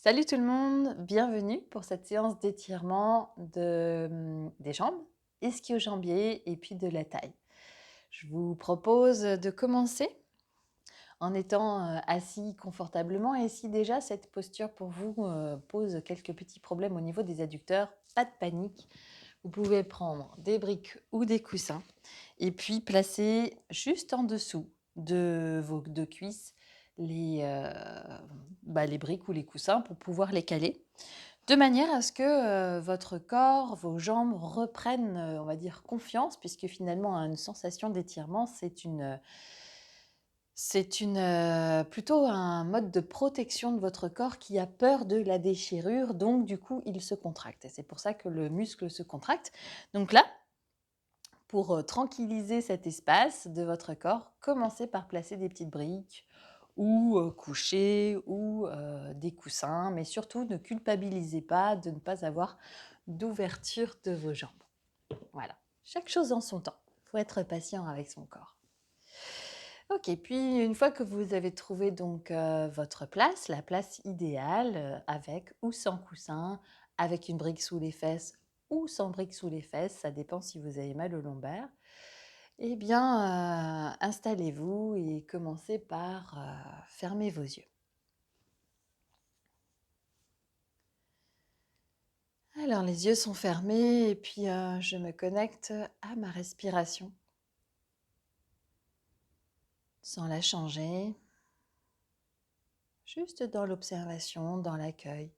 Salut tout le monde, bienvenue pour cette séance d'étirement des jambes, ischio-jambier et puis de la taille. Je vous propose de commencer en étant assis confortablement et si déjà cette posture pour vous pose quelques petits problèmes au niveau des adducteurs, pas de panique. Vous pouvez prendre des briques ou des coussins et puis placer juste en dessous de vos deux cuisses les briques ou les coussins pour pouvoir les caler, de manière à ce que votre corps, vos jambes reprennent, on va dire, confiance, puisque finalement une sensation d'étirement, plutôt un mode de protection de votre corps qui a peur de la déchirure, donc du coup il se contracte. Et c'est pour ça que le muscle se contracte. Donc là, pour tranquilliser cet espace de votre corps, commencez par placer des petites briques ou coucher ou des coussins, mais surtout ne culpabilisez pas de ne pas avoir d'ouverture de vos jambes. Voilà, chaque chose en son temps. Il faut être patient avec son corps. Ok, puis une fois que vous avez trouvé donc votre place, la place idéale, avec ou sans coussin, avec une brique sous les fesses ou sans brique sous les fesses, ça dépend si vous avez mal au lombaire, eh bien, installez-vous et commencez par fermer vos yeux. Alors, les yeux sont fermés et puis je me connecte à ma respiration sans la changer, juste dans l'observation, dans l'accueil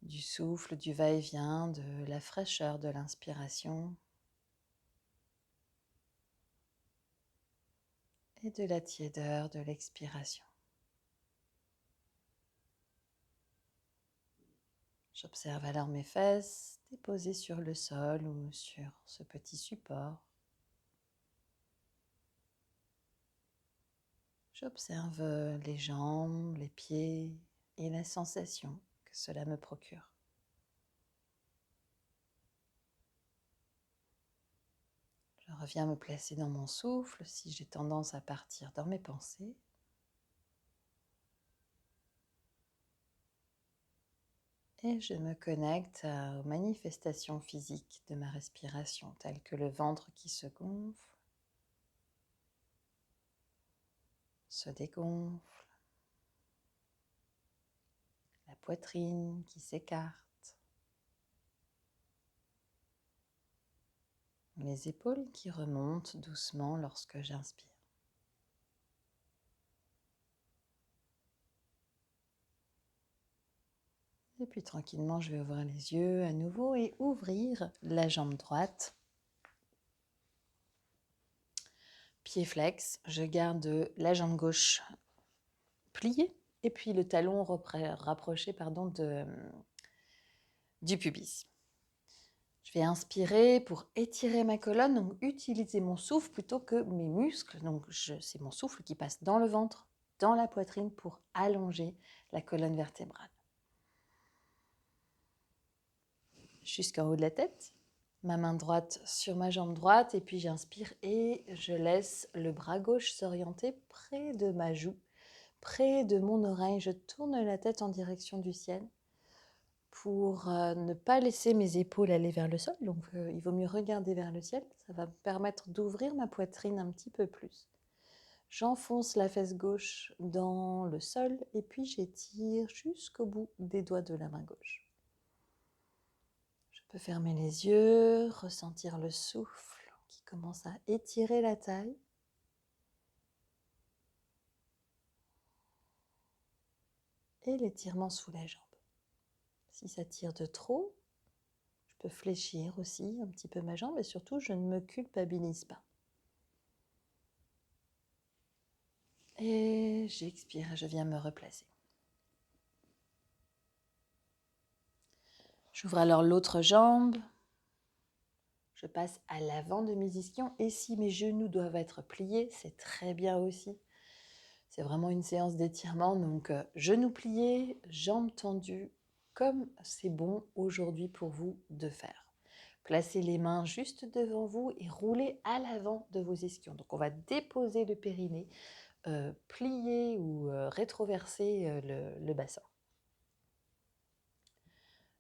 du souffle, du va-et-vient, de la fraîcheur de l'inspiration et de la tiédeur de l'expiration. J'observe alors mes fesses déposées sur le sol ou sur ce petit support. J'observe les jambes, les pieds et la sensation que cela me procure. Je reviens me placer dans mon souffle si j'ai tendance à partir dans mes pensées. Et je me connecte aux manifestations physiques de ma respiration, telles que le ventre qui se gonfle, se dégonfle, la poitrine qui s'écarte, les épaules qui remontent doucement lorsque j'inspire. Et puis tranquillement, je vais ouvrir les yeux à nouveau et ouvrir la jambe droite. Pied flex, je garde la jambe gauche pliée et puis le talon rapproché du pubis. Je vais inspirer pour étirer ma colonne, donc utiliser mon souffle plutôt que mes muscles. Donc c'est mon souffle qui passe dans le ventre, dans la poitrine pour allonger la colonne vertébrale. Jusqu'en haut de la tête, ma main droite sur ma jambe droite et puis j'inspire et je laisse le bras gauche s'orienter près de ma joue, près de mon oreille. Je tourne la tête en direction du ciel pour ne pas laisser mes épaules aller vers le sol. Donc il vaut mieux regarder vers le ciel, ça va me permettre d'ouvrir ma poitrine un petit peu plus. J'enfonce la fesse gauche dans le sol et puis j'étire jusqu'au bout des doigts de la main gauche. Je peux fermer les yeux, ressentir le souffle qui commence à étirer la taille. Et l'étirement sous la jambe. Si ça tire de trop, je peux fléchir aussi un petit peu ma jambe et surtout je ne me culpabilise pas. Et j'expire, je viens me replacer. J'ouvre alors l'autre jambe. Je passe à l'avant de mes ischions et si mes genoux doivent être pliés, c'est très bien aussi. C'est vraiment une séance d'étirement, donc genoux pliés, jambes tendues, comme c'est bon aujourd'hui pour vous de faire. Placez les mains juste devant vous et roulez à l'avant de vos ischions. Donc on va déposer le périnée plier ou rétroverser le bassin.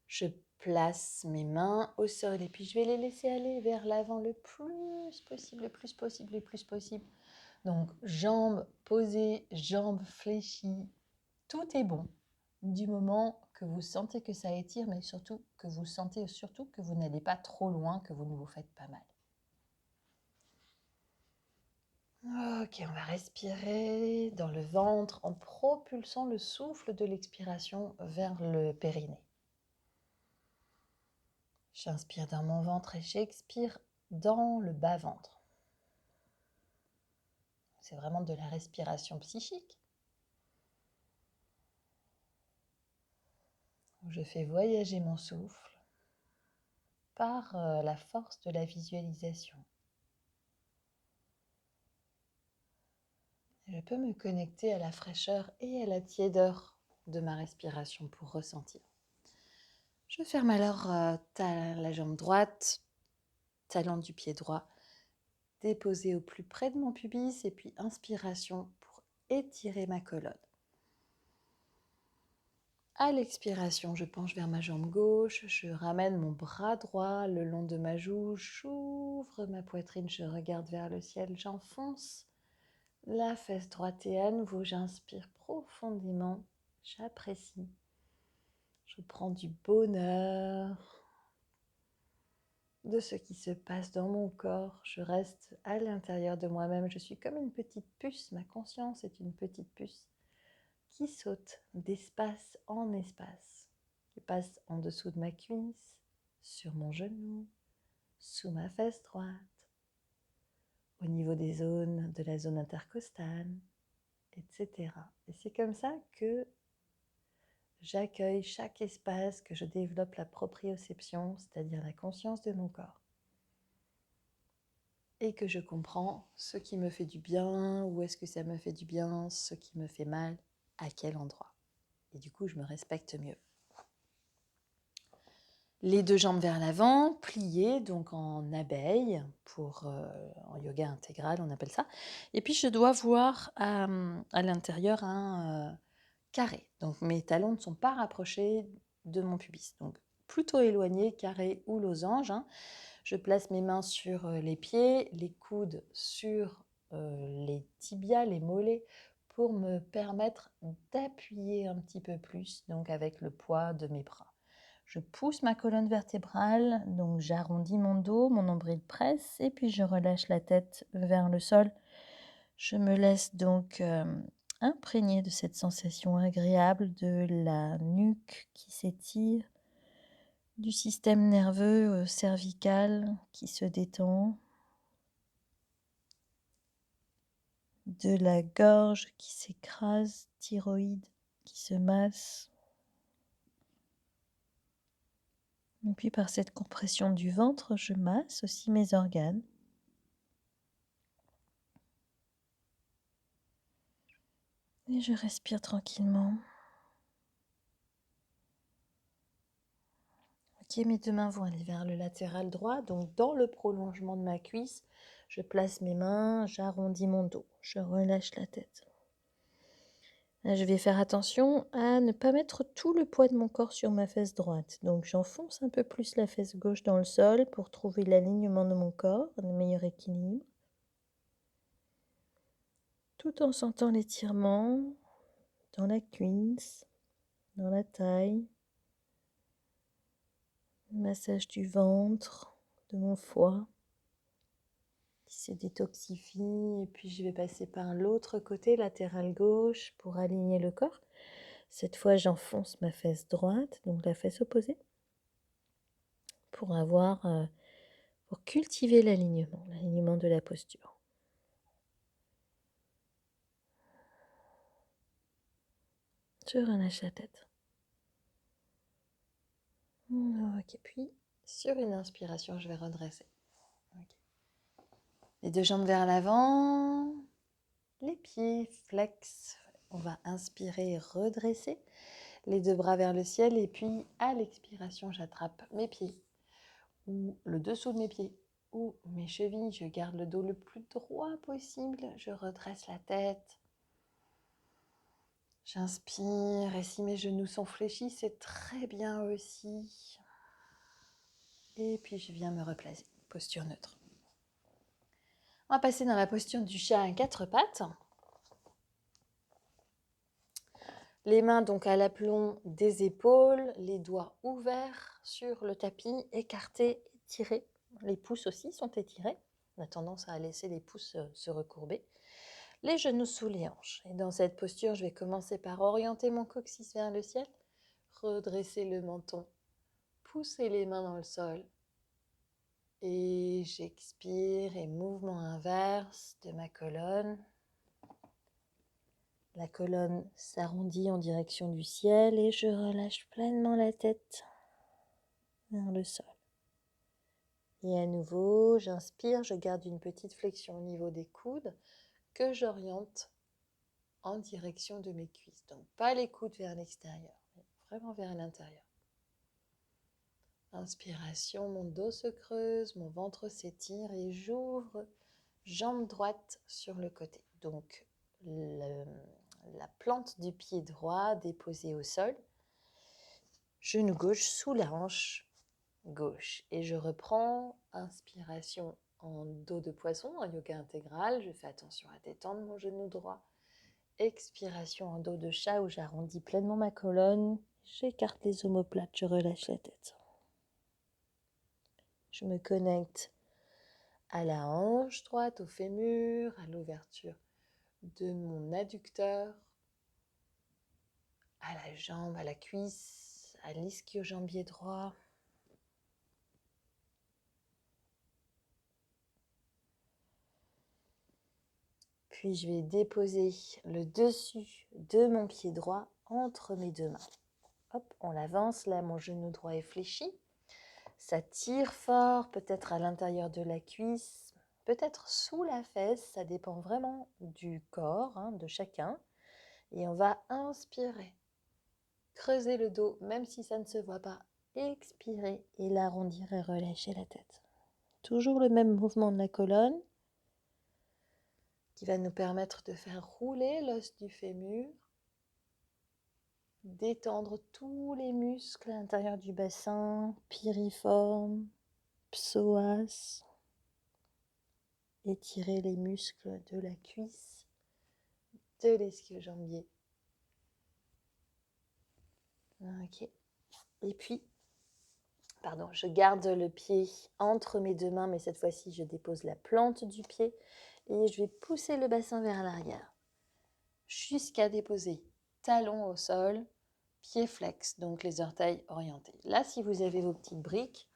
Je place mes mains au sol et puis je vais les laisser aller vers l'avant le plus possible, le plus possible, le plus possible. Donc, jambes posées, jambes fléchies, tout est bon. Du moment que vous sentez que ça étire, mais surtout que vous sentez surtout que vous n'allez pas trop loin, que vous ne vous faites pas mal. Ok, on va respirer dans le ventre en propulsant le souffle de l'expiration vers le périnée. J'inspire dans mon ventre et j'expire dans le bas-ventre. C'est vraiment de la respiration psychique. Je fais voyager mon souffle par la force de la visualisation. Je peux me connecter à la fraîcheur et à la tiédeur de ma respiration pour ressentir. Je ferme alors la jambe droite, talon du pied droit, déposé au plus près de mon pubis et puis inspiration pour étirer ma colonne. À l'expiration, je penche vers ma jambe gauche, je ramène mon bras droit le long de ma joue, j'ouvre ma poitrine, je regarde vers le ciel, j'enfonce la fesse droite et à nouveau j'inspire profondément, j'apprécie. Je prends du bonheur de ce qui se passe dans mon corps. Je reste à l'intérieur de moi-même. Je suis comme une petite puce. Ma conscience est une petite puce qui saute d'espace en espace, qui passe en dessous de ma cuisse, sur mon genou, sous ma fesse droite, au niveau de la zone intercostale, etc. Et c'est comme ça que j'accueille chaque espace, que je développe la proprioception, c'est-à-dire la conscience de mon corps. Et que je comprends ce qui me fait du bien, où est-ce que ça me fait du bien, ce qui me fait mal, à quel endroit. Et du coup, je me respecte mieux. Les deux jambes vers l'avant, pliées, donc en abeille, en yoga intégral, on appelle ça. Et puis, je dois voir à l'intérieur un carré. Donc, mes talons ne sont pas rapprochés de mon pubis. Donc, plutôt éloignés, carré ou losange. Je place mes mains sur les pieds, les coudes sur les tibias, les mollets, pour me permettre d'appuyer un petit peu plus, donc avec le poids de mes bras. Je pousse ma colonne vertébrale, donc j'arrondis mon dos, mon nombril presse, et puis je relâche la tête vers le sol. Je me laisse donc imprégner de cette sensation agréable de la nuque qui s'étire, du système nerveux cervical qui se détend, de la gorge qui s'écrase, thyroïde qui se masse. Et puis par cette compression du ventre, je masse aussi mes organes. Et je respire tranquillement. Ok, mes deux mains vont aller vers le latéral droit, donc dans le prolongement de ma cuisse, je place mes mains, j'arrondis mon dos, je relâche la tête. Là, je vais faire attention à ne pas mettre tout le poids de mon corps sur ma fesse droite. Donc j'enfonce un peu plus la fesse gauche dans le sol pour trouver l'alignement de mon corps, un meilleur équilibre. Tout en sentant l'étirement dans la cuisse, dans la taille, le massage du ventre, de mon foie qui se détoxifie. Et puis je vais passer par l'autre côté, latéral gauche, pour aligner le corps. Cette fois, j'enfonce ma fesse droite, donc la fesse opposée, pour cultiver l'alignement de la posture. Je relâche la tête. Ok, puis sur une inspiration, je vais redresser. Okay. Les deux jambes vers l'avant, les pieds flex. On va inspirer et redresser. Les deux bras vers le ciel et puis à l'expiration, j'attrape mes pieds ou le dessous de mes pieds ou mes chevilles. Je garde le dos le plus droit possible. Je redresse la tête. J'inspire et si mes genoux sont fléchis, c'est très bien aussi. Et puis je viens me replacer, posture neutre. On va passer dans la posture du chat à quatre pattes. Les mains donc à l'aplomb des épaules, les doigts ouverts sur le tapis, écartés, étirés. Les pouces aussi sont étirés. On a tendance à laisser les pouces se recourber. Les genoux sous les hanches. Et dans cette posture, je vais commencer par orienter mon coccyx vers le ciel, redresser le menton, pousser les mains dans le sol. Et j'expire et mouvement inverse de ma colonne. La colonne s'arrondit en direction du ciel et je relâche pleinement la tête vers le sol. Et à nouveau, j'inspire, je garde une petite flexion au niveau des coudes que j'oriente en direction de mes cuisses. Donc pas les coudes vers l'extérieur, mais vraiment vers l'intérieur. Inspiration, mon dos se creuse, mon ventre s'étire et j'ouvre jambe droite sur le côté. Donc la plante du pied droit déposée au sol, genou gauche sous la hanche gauche. Et je reprends, inspiration en dos de poisson, en yoga intégral. Je fais attention à détendre mon genou droit. Expiration en dos de chat où j'arrondis pleinement ma colonne. J'écarte les omoplates, je relâche la tête. Je me connecte à la hanche droite, au fémur, à l'ouverture de mon adducteur, à la jambe, à la cuisse, à l'ischio-jambier droit. Puis je vais déposer le dessus de mon pied droit entre mes deux mains. Hop, on l'avance, là mon genou droit est fléchi. Ça tire fort, peut-être à l'intérieur de la cuisse, peut-être sous la fesse, ça dépend vraiment du corps, de chacun. Et on va inspirer, creuser le dos, même si ça ne se voit pas. Expirer et l'arrondir et relâcher la tête. Toujours le même mouvement de la colonne qui va nous permettre de faire rouler l'os du fémur, détendre tous les muscles à l'intérieur du bassin, piriforme, psoas, étirer les muscles de la cuisse, de l'ischio-jambier. Ok. Et puis, je garde le pied entre mes deux mains, mais cette fois-ci, je dépose la plante du pied et je vais pousser le bassin vers l'arrière jusqu'à déposer talon au sol, pied flex, donc les orteils orientés. Là, si vous avez vos petites briques,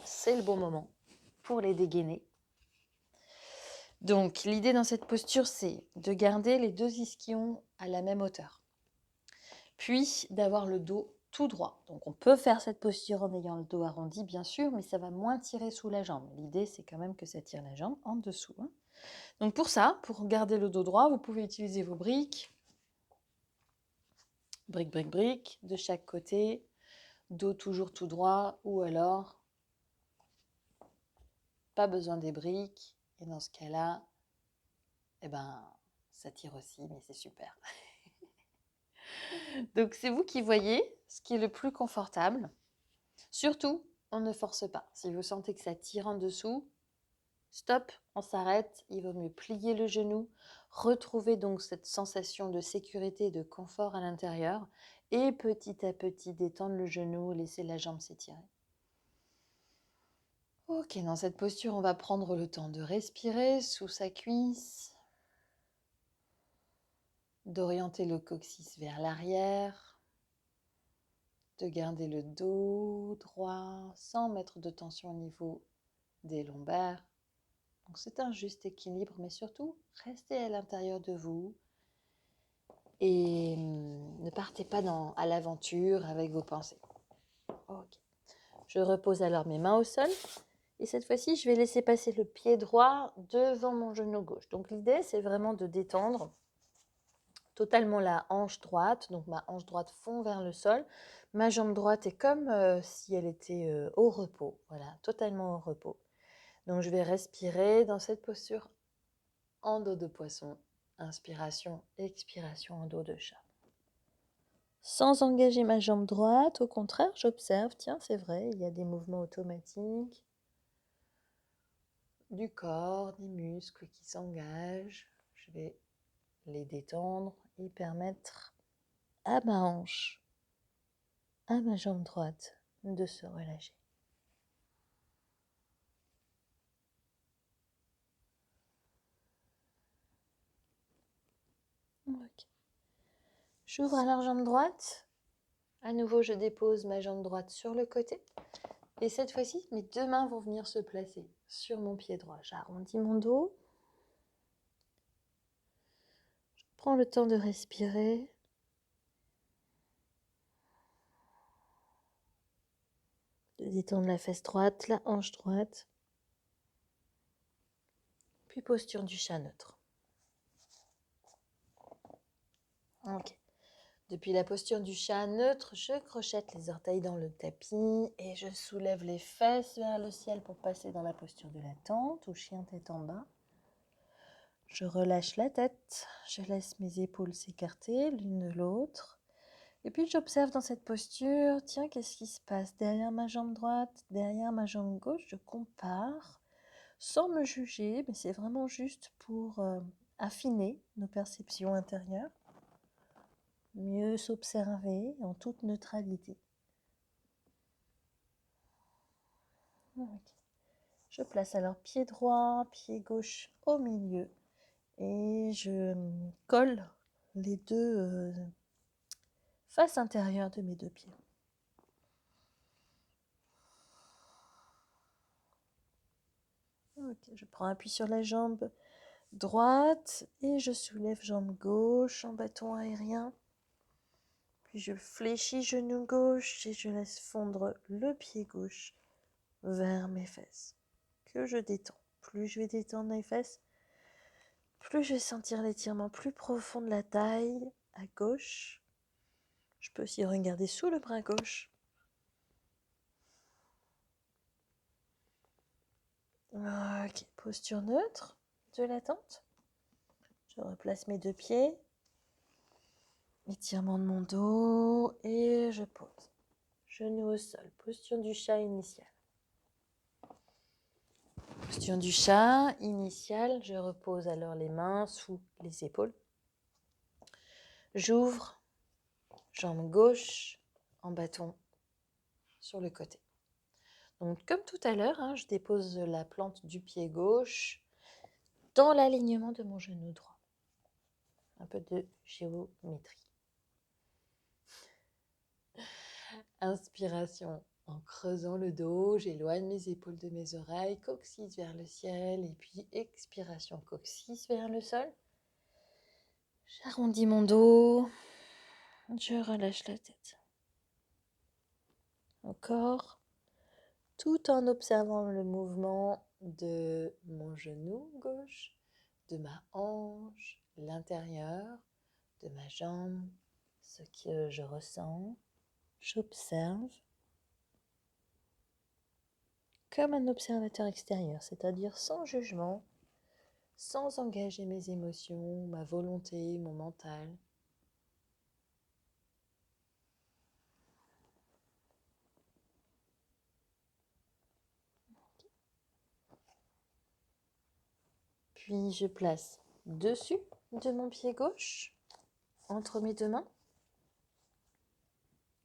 c'est le bon moment pour les dégainer. Donc, l'idée dans cette posture, c'est de garder les deux ischions à la même hauteur, puis d'avoir le dos tout droit. Donc, on peut faire cette posture en ayant le dos arrondi, bien sûr, mais ça va moins tirer sous la jambe. L'idée, c'est quand même que ça tire la jambe en dessous. Donc, pour ça, pour garder le dos droit, vous pouvez utiliser vos briques, briques, de chaque côté, dos toujours tout droit, ou alors, pas besoin des briques, et dans ce cas-là, ça tire aussi, mais c'est super. Donc, c'est vous qui voyez ce qui est le plus confortable. Surtout, on ne force pas. Si vous sentez que ça tire en dessous, stop, on s'arrête. Il vaut mieux plier le genou, retrouver donc cette sensation de sécurité et de confort à l'intérieur et petit à petit détendre le genou, laisser la jambe s'étirer. Ok, dans cette posture, on va prendre le temps de respirer sous sa cuisse, d'orienter le coccyx vers l'arrière, de garder le dos droit sans mettre de tension au niveau des lombaires. Donc c'est un juste équilibre, mais surtout, restez à l'intérieur de vous et ne partez pas à l'aventure avec vos pensées. Ok. Je repose alors mes mains au sol et cette fois-ci, je vais laisser passer le pied droit devant mon genou gauche. Donc l'idée, c'est vraiment de détendre totalement la hanche droite. Donc ma hanche droite fond vers le sol. Ma jambe droite est comme si elle était au repos. Voilà, totalement au repos. Donc je vais respirer dans cette posture en dos de poisson. Inspiration, expiration en dos de chat. sans engager ma jambe droite. Au contraire, j'observe, tiens, c'est vrai, il y a des mouvements automatiques du corps, des muscles qui s'engagent. Je vais les détendre et permettre à ma hanche, à ma jambe droite de se relâcher. Okay. J'ouvre alors jambe droite. À nouveau, je dépose ma jambe droite sur le côté. Et cette fois-ci, mes deux mains vont venir se placer sur mon pied droit. J'arrondis mon dos. Je prends le temps de respirer. De détendre la fesse droite, la hanche droite. Puis posture du chat neutre. Ok. Depuis la posture du chat neutre, je crochette les orteils dans le tapis et je soulève les fesses vers le ciel pour passer dans la posture de la tente ou chien tête en bas. Je relâche la tête, je laisse mes épaules s'écarter l'une de l'autre. Et puis j'observe dans cette posture, tiens, qu'est-ce qui se passe derrière ma jambe droite, derrière ma jambe gauche. Je compare sans me juger, mais c'est vraiment juste pour affiner nos perceptions intérieures. Mieux s'observer en toute neutralité. Okay. Je place alors pied droit, pied gauche au milieu et je colle les deux faces intérieures de mes deux pieds. Okay. Je prends appui sur la jambe droite et je soulève jambe gauche en bâton aérien. Puis je fléchis genou gauche et je laisse fondre le pied gauche vers mes fesses que je détends. Plus je vais détendre les fesses, plus je vais sentir l'étirement plus profond de la taille à gauche. Je peux aussi regarder sous le bras gauche. Ok, posture neutre de la tente. Je replace mes deux pieds. Étirement de mon dos et je pose. Genou au sol, posture du chat initial. Posture du chat initial, je repose alors les mains sous les épaules. J'ouvre, jambe gauche en bâton sur le côté. Donc comme tout à l'heure, je dépose la plante du pied gauche dans l'alignement de mon genou droit. Un peu de géométrie. Inspiration en creusant le dos, j'éloigne mes épaules de mes oreilles, coccyx vers le ciel, et puis expiration, coccyx vers le sol. J'arrondis mon dos, je relâche la tête. Encore, tout en observant le mouvement de mon genou gauche, de ma hanche, l'intérieur, de ma jambe, ce que je ressens. J'observe comme un observateur extérieur, c'est-à-dire sans jugement, sans engager mes émotions, ma volonté, mon mental. Puis je place dessus de mon pied gauche, entre mes deux mains.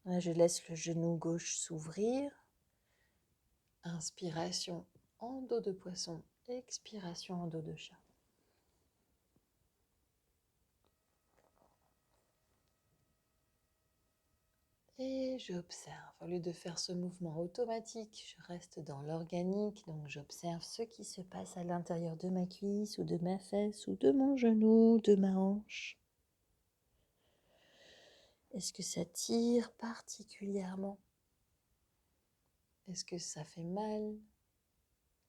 Je laisse le genou gauche s'ouvrir. Inspiration en dos de poisson, expiration en dos de chat. Et j'observe. Au lieu de faire ce mouvement automatique, je reste dans l'organique. Donc j'observe ce qui se passe à l'intérieur de ma cuisse ou de ma fesse ou de mon genou, de ma hanche. Est-ce que ça tire particulièrement? Est-ce que ça fait mal?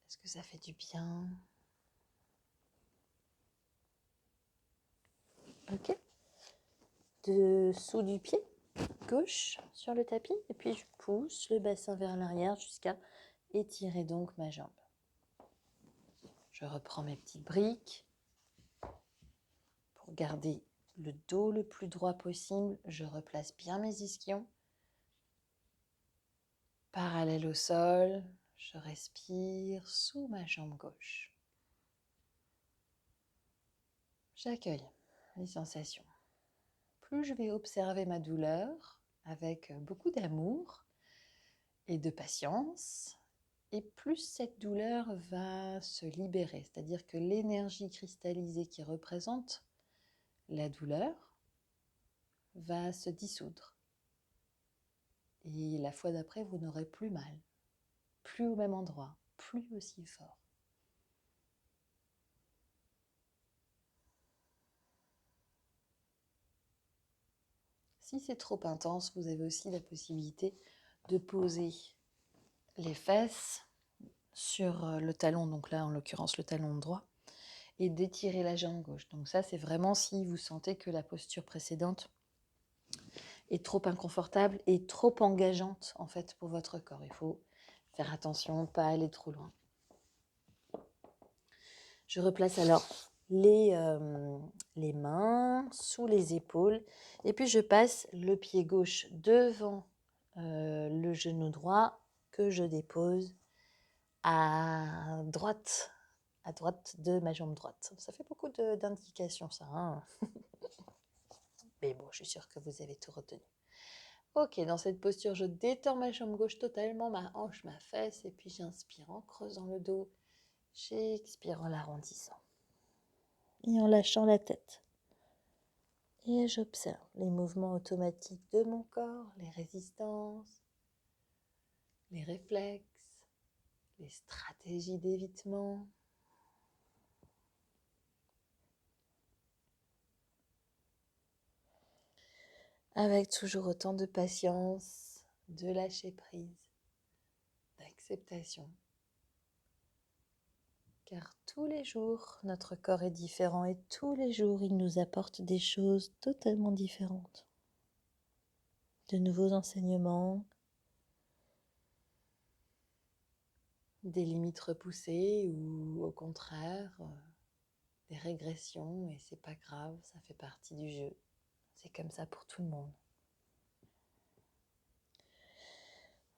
Est-ce que ça fait du bien? Ok. Dessous du pied gauche sur le tapis. Et puis je pousse le bassin vers l'arrière jusqu'à étirer donc ma jambe. Je reprends mes petites briques pour garder le dos le plus droit possible. Je replace bien mes ischions. Parallèle au sol, je respire sous ma jambe gauche. J'accueille les sensations. Plus je vais observer ma douleur avec beaucoup d'amour et de patience, et plus cette douleur va se libérer, c'est-à-dire que l'énergie cristallisée qui représente la douleur va se dissoudre. Et la fois d'après, vous n'aurez plus mal, plus au même endroit, plus aussi fort. Si c'est trop intense, vous avez aussi la possibilité de poser les fesses sur le talon, donc là en l'occurrence le talon droit, et d'étirer la jambe gauche. Donc ça, c'est vraiment si vous sentez que la posture précédente est trop inconfortable et trop engageante en fait pour votre corps. Il faut faire attention, pas aller trop loin. Je replace alors les mains sous les épaules et puis je passe le pied gauche devant le genou droit que je dépose à droite de ma jambe droite. Ça fait beaucoup d'indications ça, hein. Mais bon, je suis sûre que vous avez tout retenu. Ok, dans cette posture, je détends ma jambe gauche totalement, ma hanche, ma fesse, et puis j'inspire en creusant le dos, j'expire en l'arrondissant et en lâchant la tête. Et j'observe les mouvements automatiques de mon corps, les résistances, les réflexes, les stratégies d'évitement. Avec toujours autant de patience, de lâcher prise, d'acceptation. Car tous les jours, notre corps est différent et tous les jours, il nous apporte des choses totalement différentes. De nouveaux enseignements, des limites repoussées ou au contraire, des régressions, et c'est pas grave, ça fait partie du jeu. C'est comme ça pour tout le monde.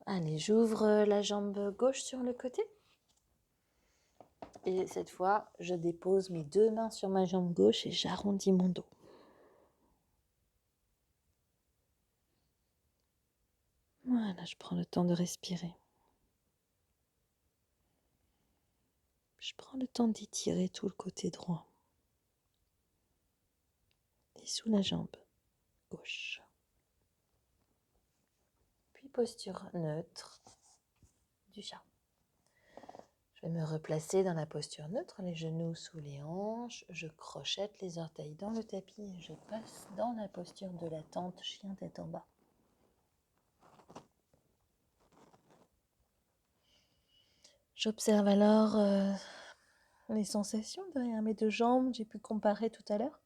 Allez, j'ouvre la jambe gauche sur le côté. Et cette fois, je dépose mes deux mains sur ma jambe gauche et j'arrondis mon dos. Voilà, je prends le temps de respirer. Je prends le temps d'étirer tout le côté droit. Et sous la jambe gauche. Puis posture neutre du chat. Je vais me replacer dans la posture neutre, les genoux sous les hanches. Je crochette les orteils dans le tapis et je passe dans la posture de la tente, chien tête en bas. J'observe alors les sensations derrière mes deux jambes. J'ai pu comparer tout à l'heure.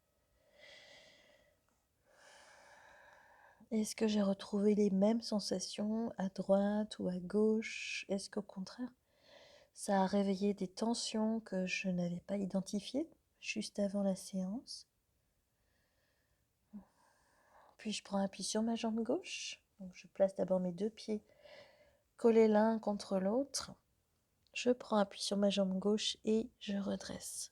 Est-ce que j'ai retrouvé les mêmes sensations à droite ou à gauche? Est-ce qu'au contraire, ça a réveillé des tensions que je n'avais pas identifiées juste avant la séance? Puis je prends appui sur ma jambe gauche. Donc je place d'abord mes deux pieds collés l'un contre l'autre. Je prends appui sur ma jambe gauche et je redresse.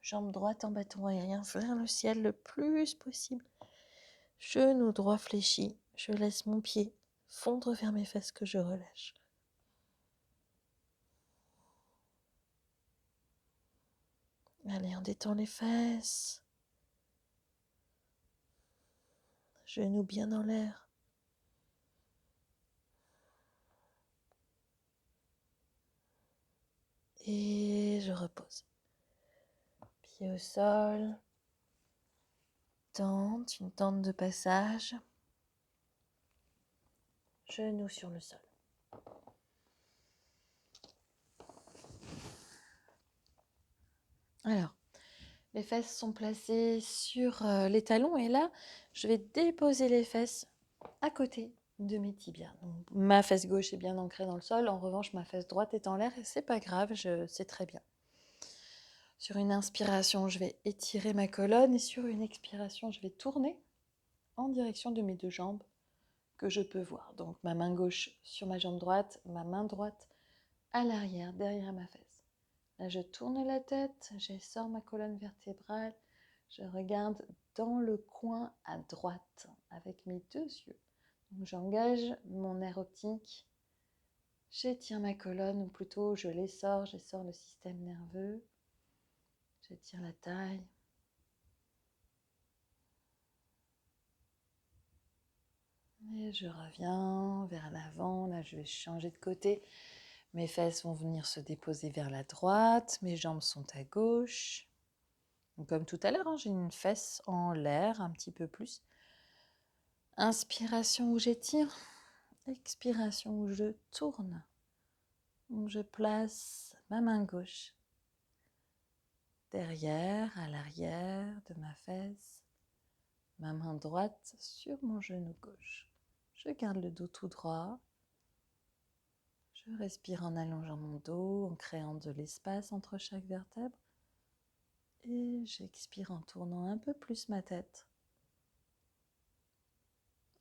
Jambe droite en bâton aérien vers le ciel le plus possible. Genou droit fléchi. Je laisse mon pied fondre vers mes fesses que je relâche. Allez, on détend les fesses. Genoux bien dans l'air. Et je repose. Pied au sol. Tente, une tente de passage. Genoux sur le sol. Alors, les fesses sont placées sur les talons et là, je vais déposer les fesses à côté de mes tibias. Donc, ma fesse gauche est bien ancrée dans le sol, en revanche, ma fesse droite est en l'air et c'est pas grave, c'est très bien. Sur une inspiration, je vais étirer ma colonne et sur une expiration, je vais tourner en direction de mes deux jambes que je peux voir. Donc ma main gauche sur ma jambe droite, ma main droite à l'arrière, derrière ma fesse. Là, je tourne la tête, j'essore ma colonne vertébrale, je regarde dans le coin à droite avec mes deux yeux. Donc j'engage mon nerf optique, j'étire ma colonne, ou plutôt je l'essore, j'essore le système nerveux, j'étire la taille. Et je reviens vers l'avant, là je vais changer de côté. Mes fesses vont venir se déposer vers la droite, mes jambes sont à gauche. Donc, comme tout à l'heure, hein, j'ai une fesse en l'air, un petit peu plus. Inspiration où j'étire, expiration où je tourne. Donc, je place ma main gauche derrière, à l'arrière de ma fesse, ma main droite sur mon genou gauche. Je garde le dos tout droit. Je respire en allongeant mon dos, en créant de l'espace entre chaque vertèbre. Et j'expire en tournant un peu plus ma tête.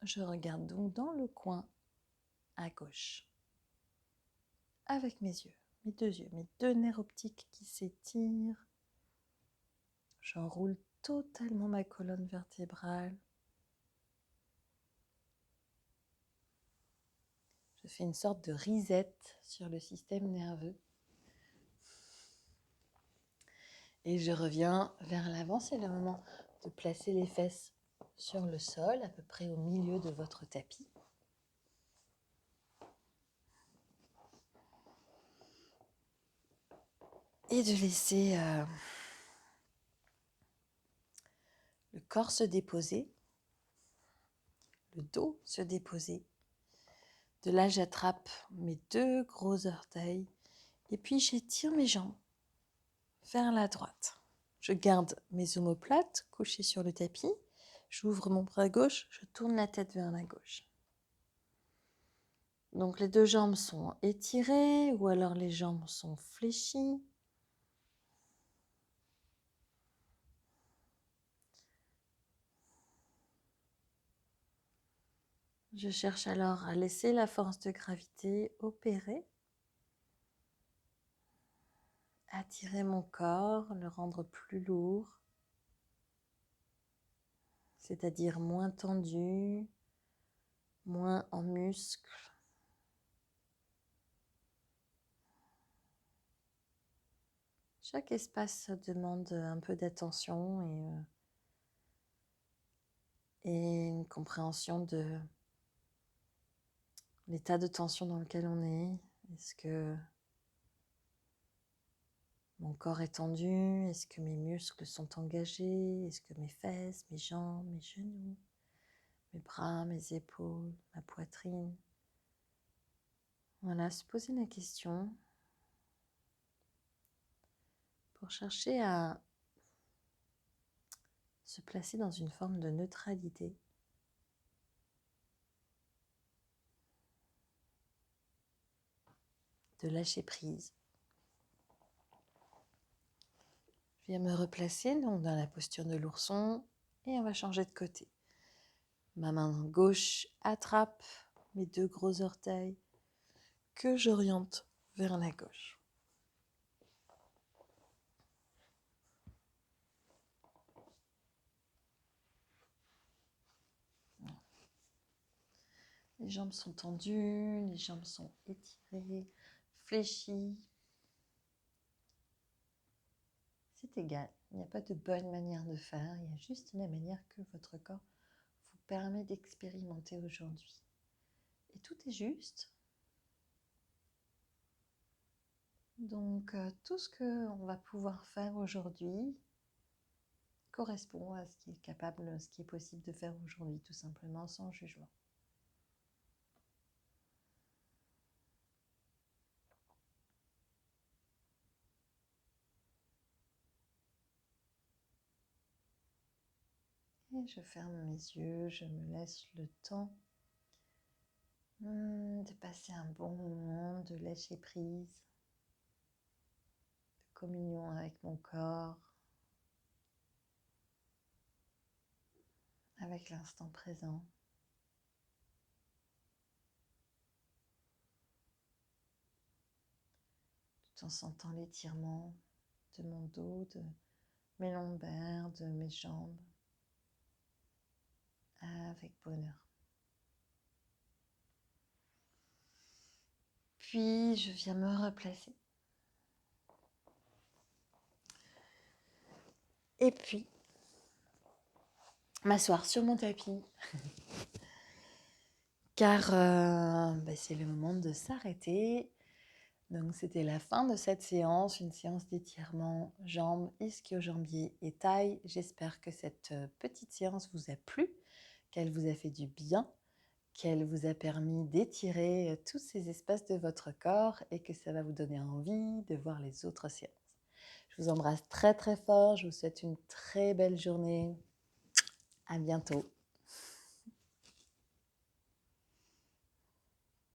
Je regarde donc dans le coin à gauche. Avec mes yeux, mes deux nerfs optiques qui s'étirent. J'enroule totalement ma colonne vertébrale. Je fais une sorte de reset sur le système nerveux. Et je reviens vers l'avant. C'est le moment de placer les fesses sur le sol, à peu près au milieu de votre tapis. Et de laisser le corps se déposer, le dos se déposer. De là, j'attrape mes deux gros orteils et puis j'étire mes jambes vers la droite. Je garde mes omoplates couchées sur le tapis. J'ouvre mon bras gauche, je tourne la tête vers la gauche. Donc les deux jambes sont étirées ou alors les jambes sont fléchies. Je cherche alors à laisser la force de gravité opérer, attirer mon corps, le rendre plus lourd, c'est-à-dire moins tendu, moins en muscles. Chaque espace demande un peu d'attention et une compréhension de l'état de tension dans lequel on est. Est-ce que mon corps est tendu? Est-ce que mes muscles sont engagés? Est-ce que mes fesses, mes jambes, mes genoux, mes bras, mes épaules, ma poitrine? Voilà, se poser la question pour chercher à se placer dans une forme de neutralité. De lâcher prise. Je viens me replacer donc dans la posture de l'ourson et on va changer de côté. Ma main gauche attrape mes deux gros orteils que j'oriente vers la gauche. Les jambes sont tendues, les jambes sont étirées, fléchies. C'est égal, il n'y a pas de bonne manière de faire, il y a juste la manière que votre corps vous permet d'expérimenter aujourd'hui. Et tout est juste. Donc tout ce qu'on va pouvoir faire aujourd'hui correspond à ce qui est capable, ce qui est possible de faire aujourd'hui, tout simplement sans jugement. Et je ferme mes yeux, je me laisse le temps de passer un bon moment, de lâcher prise, de communion avec mon corps, avec l'instant présent. Tout en sentant l'étirement de mon dos, de mes lombaires, de mes jambes, avec bonheur. Puis je viens me replacer. Et puis m'asseoir sur mon tapis. Car c'est le moment de s'arrêter. Donc c'était la fin de cette séance, une séance d'étirement jambes, ischio-jambiers et taille. J'espère que cette petite séance vous a plu, qu'elle vous a fait du bien, qu'elle vous a permis d'étirer tous ces espaces de votre corps et que ça va vous donner envie de voir les autres séances. Je vous embrasse très très fort, je vous souhaite une très belle journée. À bientôt.